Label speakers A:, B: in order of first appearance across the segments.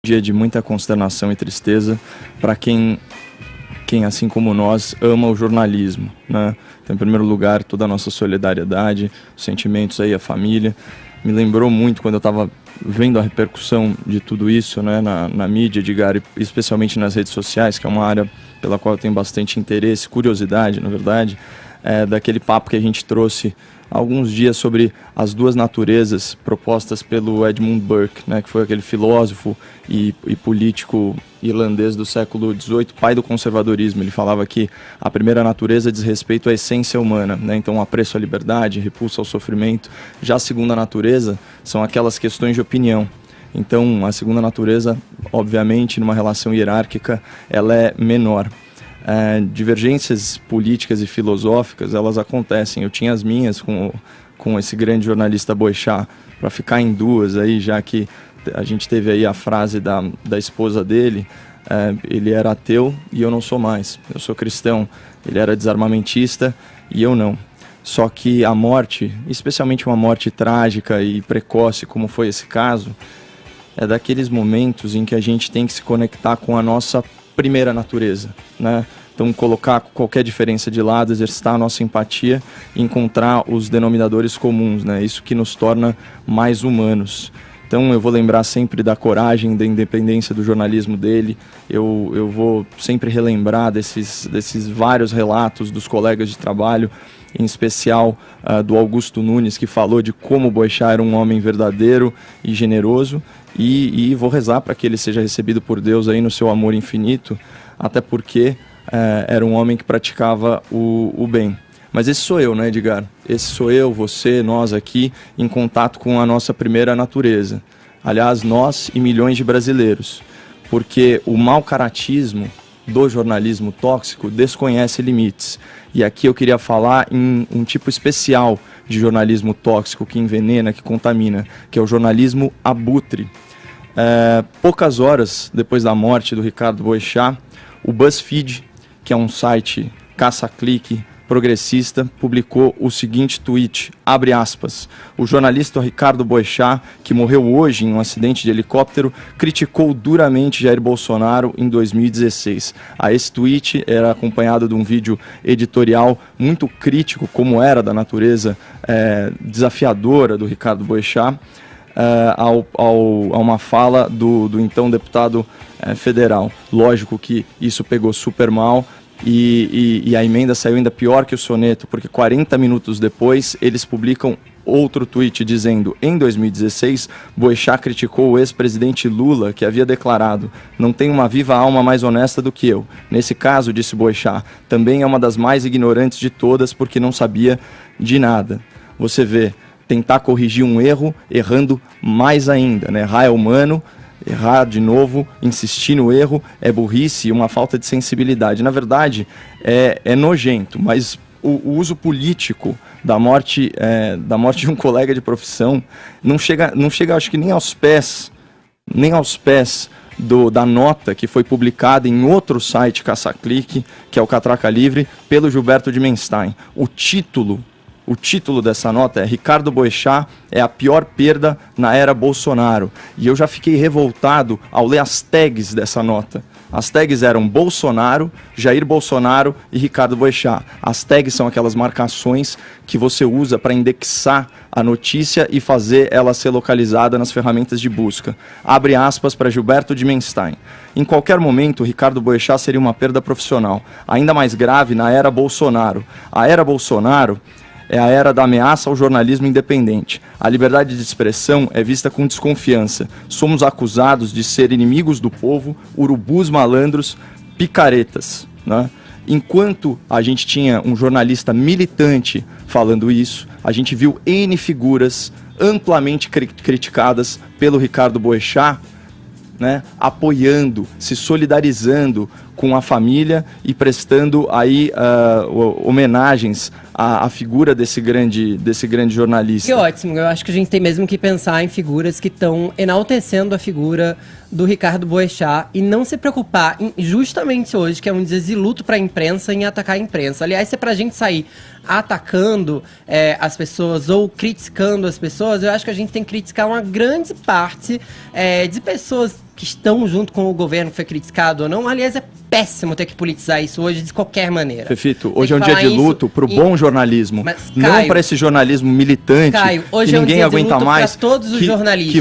A: dia de muita consternação e tristeza para quem assim como nós, ama o jornalismo, né? Então, em primeiro lugar, toda a nossa solidariedade, os sentimentos aí, a família. Me lembrou muito quando eu estava vendo a repercussão de tudo isso, né, na mídia, Edgar, especialmente nas redes sociais, que é uma área pela qual eu tenho bastante interesse, curiosidade, na verdade, daquele papo que a gente trouxe há alguns dias sobre as duas naturezas propostas pelo Edmund Burke, né, que foi aquele filósofo e político irlandês do século XVIII, pai do conservadorismo. Ele falava que a primeira natureza diz respeito à essência humana, né, então apreço à liberdade, repulsa ao sofrimento. Já a segunda natureza são aquelas questões de opinião. Então a segunda natureza, obviamente, numa relação hierárquica, ela é menor. Divergências políticas e filosóficas, elas acontecem. Eu tinha as minhas com esse grande jornalista Boechat, para ficar em duas aí, já que a gente teve aí a frase da esposa dele, ele era ateu e eu não sou mais, eu sou cristão. Ele era desarmamentista e eu não. Só que a morte, especialmente uma morte trágica e precoce, como foi esse caso, é daqueles momentos em que a gente tem que se conectar com a nossa primeira natureza, né? Então, colocar qualquer diferença de lado, exercitar a nossa empatia e encontrar os denominadores comuns, né? Isso que nos torna mais humanos. Então, eu vou lembrar sempre da coragem, da independência do jornalismo dele. Eu vou sempre relembrar desses vários relatos dos colegas de trabalho, em especial do Augusto Nunes, que falou de como Boechat era um homem verdadeiro e generoso. E vou rezar para que ele seja recebido por Deus aí no seu amor infinito, até porque era um homem que praticava o bem. Mas esse sou eu, né, Edgar? Esse sou eu, você, nós aqui, em contato com a nossa primeira natureza. Aliás, nós e milhões de brasileiros. Porque o mau caratismo do jornalismo tóxico desconhece limites. E aqui eu queria falar em um tipo especial de jornalismo tóxico que envenena, que contamina, que é o jornalismo abutre. Poucas horas depois da morte do Ricardo Boechat, o BuzzFeed, que é um site caça-clique progressista, publicou o seguinte tweet, abre aspas: o jornalista Ricardo Boechat, que morreu hoje em um acidente de helicóptero, criticou duramente Jair Bolsonaro em 2016. Esse tweet era acompanhado de um vídeo editorial muito crítico, como era da natureza desafiadora do Ricardo Boechat, a uma fala do então deputado federal. Lógico que isso pegou super mal, e a emenda saiu ainda pior que o soneto, porque 40 minutos depois eles publicam outro tweet dizendo: em 2016, Boechat criticou o ex-presidente Lula, que havia declarado: não tem uma viva alma mais honesta do que eu. Nesse caso, disse Boechat, também é uma das mais ignorantes de todas, porque não sabia de nada. Você vê, tentar corrigir um erro, errando mais ainda, né? Errar é humano, errar de novo, insistir no erro é burrice e uma falta de sensibilidade. Na verdade, é nojento, mas o uso político da morte de um colega de profissão não chega, acho que nem aos pés da nota que foi publicada em outro site caça-clique, que é o Catraca Livre, pelo Gilberto de Menstein. O título dessa nota é: Ricardo Boechat é a pior perda na era Bolsonaro. E eu já fiquei revoltado ao ler as tags dessa nota. As tags eram Bolsonaro, Jair Bolsonaro e Ricardo Boechat. As tags são aquelas marcações que você usa para indexar a notícia e fazer ela ser localizada nas ferramentas de busca. Abre aspas para Gilberto de Menstein. Em qualquer momento, Ricardo Boechat seria uma perda profissional, ainda mais grave na era Bolsonaro. A era Bolsonaro é a era da ameaça ao jornalismo independente. A liberdade de expressão é vista com desconfiança. Somos acusados de ser inimigos do povo, urubus malandros, picaretas, né? Enquanto a gente tinha um jornalista militante falando isso, a gente viu N figuras amplamente criticadas pelo Ricardo Boechat, né, apoiando, se solidarizando com a família e prestando aí homenagens à figura desse grande jornalista.
B: Que ótimo, eu acho que a gente tem mesmo que pensar em figuras que estão enaltecendo a figura do Ricardo Boechat e não se preocupar justamente hoje, que é um desiluto para a imprensa, em atacar a imprensa. Aliás, se é pra gente sair atacando as pessoas ou criticando as pessoas, eu acho que a gente tem que criticar uma grande parte de pessoas que estão junto com o governo que foi criticado ou não. Aliás, é péssimo ter que politizar isso hoje de qualquer maneira.
A: Fefito, hoje é um dia de luto pro bom jornalismo,
B: mas,
A: não
B: Caio,
A: para esse jornalismo militante,
B: Caio, hoje
A: que
B: é um
A: ninguém
B: dia de
A: aguenta
B: luto
A: mais,
B: pra todos os jornalistas.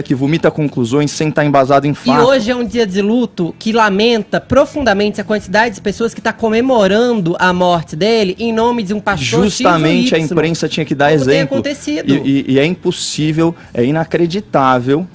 A: que vomita conclusões sem estar embasado em fato.
B: E hoje é um dia de luto que lamenta profundamente a quantidade de pessoas que está comemorando a morte dele em nome de um pastor.
A: Justamente a imprensa tinha que dar exemplo.
B: Tem acontecido.
A: E é impossível, é inacreditável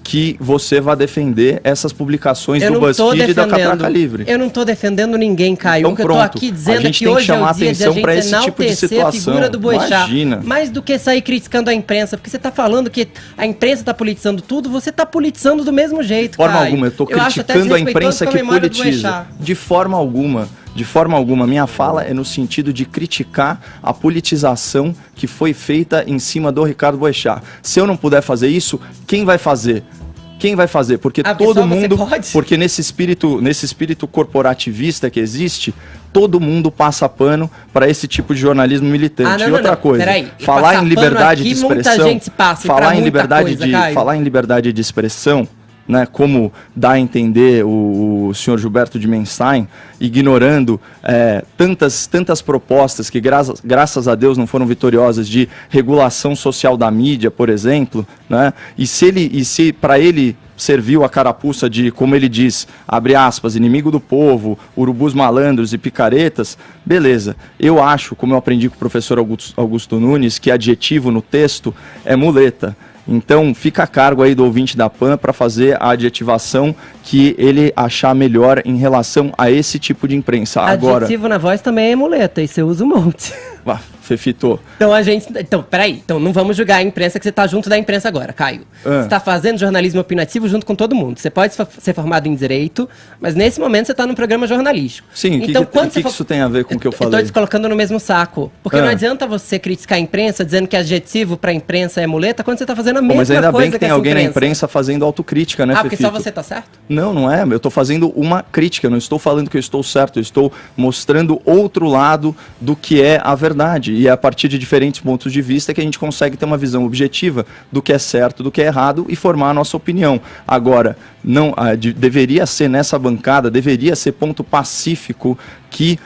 A: que você vá defender essas publicações do BuzzFeed e da Catraca Livre.
B: Eu não estou defendendo ninguém, Caio.
A: Então,
B: o que eu estou aqui dizendo é que hoje é o dia de a gente enaltecer a figura do Boechat. Mais do que sair criticando a imprensa, porque você está falando que a imprensa está politizando tudo, você está politizando do mesmo jeito,
A: De forma alguma, eu estou criticando a imprensa que politiza. De forma alguma. De forma alguma, minha fala é no sentido de criticar a politização que foi feita em cima do Ricardo Boechat. Se eu não puder fazer isso, quem vai fazer? Quem vai fazer? Porque todo mundo, porque nesse espírito corporativista que existe, todo mundo passa pano para esse tipo de jornalismo militante. E outra coisa, falar em liberdade de expressão, falar em liberdade de expressão, né, como dá a entender o senhor Gilberto de Menstein, ignorando tantas propostas que, graças a Deus, não foram vitoriosas, de regulação social da mídia, por exemplo, né, e se para ele serviu a carapuça de, como ele diz, abre aspas, inimigo do povo, urubus malandros e picaretas, beleza. Eu acho, como eu aprendi com o professor Augusto Nunes, que adjetivo no texto é muleta. Então, fica a cargo aí do ouvinte da PAN para fazer a adjetivação que ele achar melhor em relação a esse tipo de imprensa. Agora,
B: adjetivo na voz também é muleta, e você usa um monte.
A: Fefito.
B: Então, peraí. Então, não vamos julgar a imprensa, que você tá junto da imprensa agora, Caio. Você tá fazendo jornalismo opinativo junto com todo mundo. Você pode ser formado em direito, mas nesse momento você tá num programa jornalístico.
A: Sim, então, o que isso tem a ver com o que eu falei?
B: Eu tô te colocando no mesmo saco. Porque não adianta você criticar a imprensa dizendo que adjetivo pra imprensa é muleta, quando você tá fazendo a mesma coisa.
A: Mas ainda bem que tem alguém na imprensa fazendo autocrítica, né,
B: porque só você tá certo?
A: Não é. Eu tô fazendo uma crítica, eu não estou falando que eu estou certo, eu estou mostrando outro lado do que é a verdade. E é a partir de diferentes pontos de vista que a gente consegue ter uma visão objetiva do que é certo, do que é errado e formar a nossa opinião. Agora, deveria ser nessa bancada, deveria ser ponto pacífico que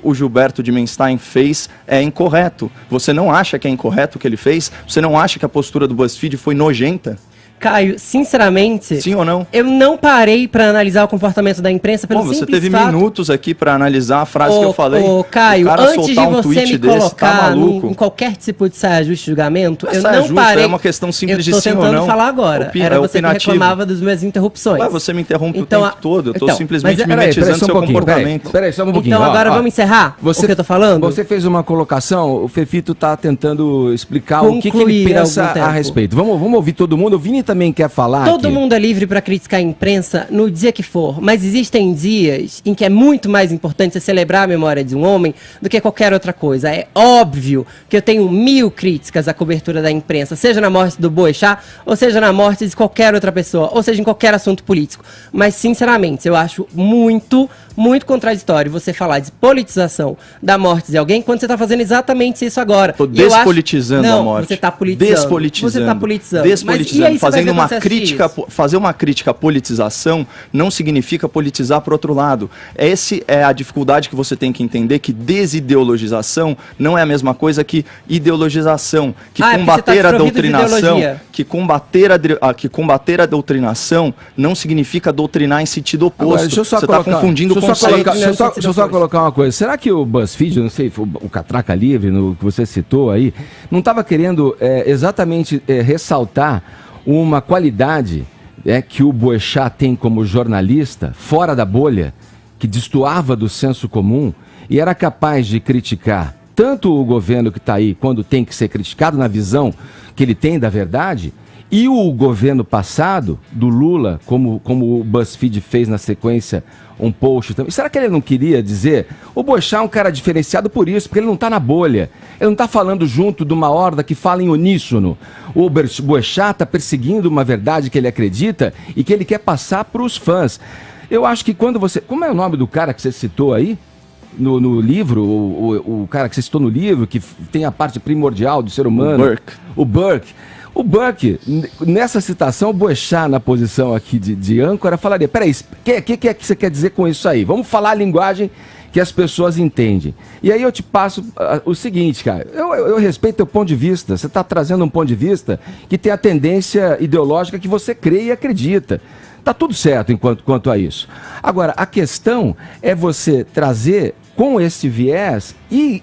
A: o Gilberto de Menstein fez é incorreto. Você não acha que é incorreto o que ele fez? Você não acha que a postura do BuzzFeed foi nojenta?
B: Caio, sinceramente...
A: Sim ou não?
B: Eu não parei para analisar o comportamento da imprensa pelo simples
A: fato... Você teve minutos aqui para analisar a frase que eu falei.
B: Caio, antes de você me colocar em qualquer tipo de saia justa julgamento, eu não parei...
A: É uma questão simples de sim ou não.
B: Eu tô tentando falar agora. Era você que reclamava das minhas interrupções.
A: Ué, você me interrompe o tempo todo. Eu tô simplesmente mimetizando seu comportamento.
C: Peraí, só um pouquinho.
B: Então agora vamos encerrar o que eu tô falando?
C: Você fez uma colocação, o Fefito tá tentando explicar o que ele pensa a respeito. Vamos ouvir todo mundo. O Vini também quer falar.
B: Todo mundo é livre para criticar a imprensa no dia que for, mas existem dias em que é muito mais importante você celebrar a memória de um homem do que qualquer outra coisa. É óbvio que eu tenho 1000 críticas à cobertura da imprensa, seja na morte do Boechat, ou seja na morte de qualquer outra pessoa, ou seja em qualquer assunto político. Mas, sinceramente, eu acho muito contraditório você falar de politização da morte de alguém quando você está fazendo exatamente isso agora.
A: Estou despolitizando a morte.
B: Você está politizando.
A: Você está politizando. Despolitizando. Fazendo uma crítica, fazer uma crítica à politização não significa politizar para o outro lado. Essa é a dificuldade que você tem que entender, que desideologização não é a mesma coisa que ideologização, que combater a doutrinação, que combater a doutrinação não significa doutrinar em sentido oposto. Você está confundindo conceitos.
C: Deixa eu só colocar uma coisa. Será que o BuzzFeed, não sei, o Catraca Livre, no que você citou aí, não estava querendo exatamente ressaltar uma qualidade que o Boechat tem como jornalista, fora da bolha, que destoava do senso comum e era capaz de criticar tanto o governo que está aí, quando tem que ser criticado na visão que ele tem da verdade, e o governo passado, do Lula, como o BuzzFeed fez na sequência um post também. Será que ele não queria dizer? O Boechat é um cara diferenciado por isso, porque ele não está na bolha. Ele não está falando junto de uma horda que fala em uníssono. O Boechat está perseguindo uma verdade que ele acredita e que ele quer passar para os fãs. Eu acho que quando você... Como é o nome do cara que você citou aí? No livro, o cara que você citou no livro, que tem a parte primordial do ser humano.
A: O Burke.
C: O Buck, nessa citação, o Boechat, na posição aqui de âncora, falaria, peraí, o que é que você quer dizer com isso aí? Vamos falar a linguagem que as pessoas entendem. E aí eu te passo o seguinte, cara, eu respeito teu ponto de vista, você está trazendo um ponto de vista que tem a tendência ideológica que você crê e acredita. Tá tudo certo quanto a isso. Agora, a questão é você trazer com esse viés e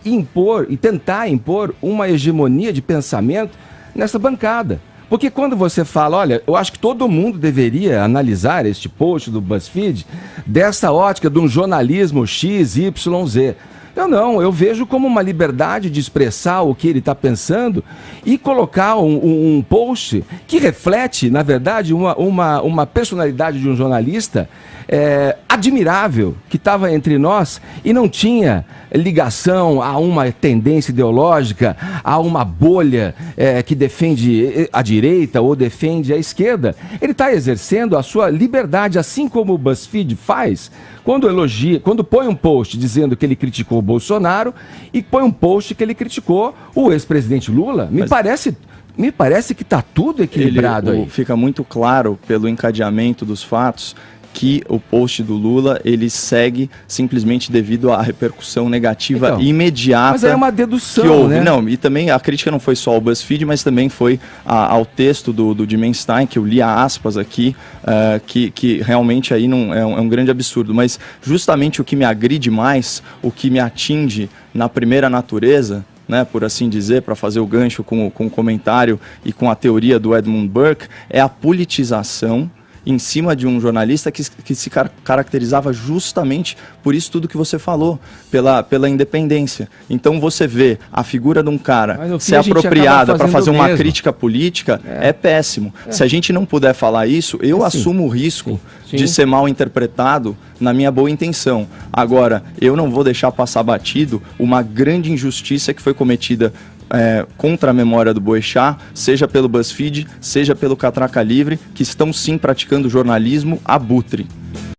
C: tentar impor uma hegemonia de pensamento nessa bancada. Porque quando você fala, olha, eu acho que todo mundo deveria analisar este post do BuzzFeed dessa ótica de um jornalismo XYZ. Eu vejo como uma liberdade de expressar o que ele está pensando e colocar um post que reflete, na verdade, uma personalidade de um jornalista admirável que estava entre nós e não tinha ligação a uma tendência ideológica, a uma bolha que defende a direita ou defende a esquerda. Ele está exercendo a sua liberdade, assim como o BuzzFeed faz quando põe um post dizendo que ele criticou o Bolsonaro e põe um post que ele criticou o ex-presidente Lula. Me parece que está tudo equilibrado aí.
A: Fica muito claro pelo encadeamento dos fatos que o post do Lula, ele segue simplesmente devido à repercussão negativa imediata. Mas
C: é uma dedução,
A: que houve.
C: Né?
A: Não, e também a crítica não foi só ao BuzzFeed, mas também foi ao texto do Dimenstein, que eu li a aspas aqui, que realmente aí não, é um grande absurdo. Mas justamente o que me agride mais, o que me atinge na primeira natureza, né, por assim dizer, para fazer o gancho com o comentário e com a teoria do Edmund Burke, é a politização em cima de um jornalista que se caracterizava justamente por isso tudo que você falou, pela independência. Então você vê a figura de um cara ser apropriada para fazer uma crítica política, é péssimo. Se a gente não puder falar isso, eu assumo o risco de ser mal interpretado na minha boa intenção. Agora, eu não vou deixar passar batido uma grande injustiça que foi cometida contra a memória do Boechat, seja pelo BuzzFeed, seja pelo Catraca Livre, que estão sim praticando jornalismo abutre.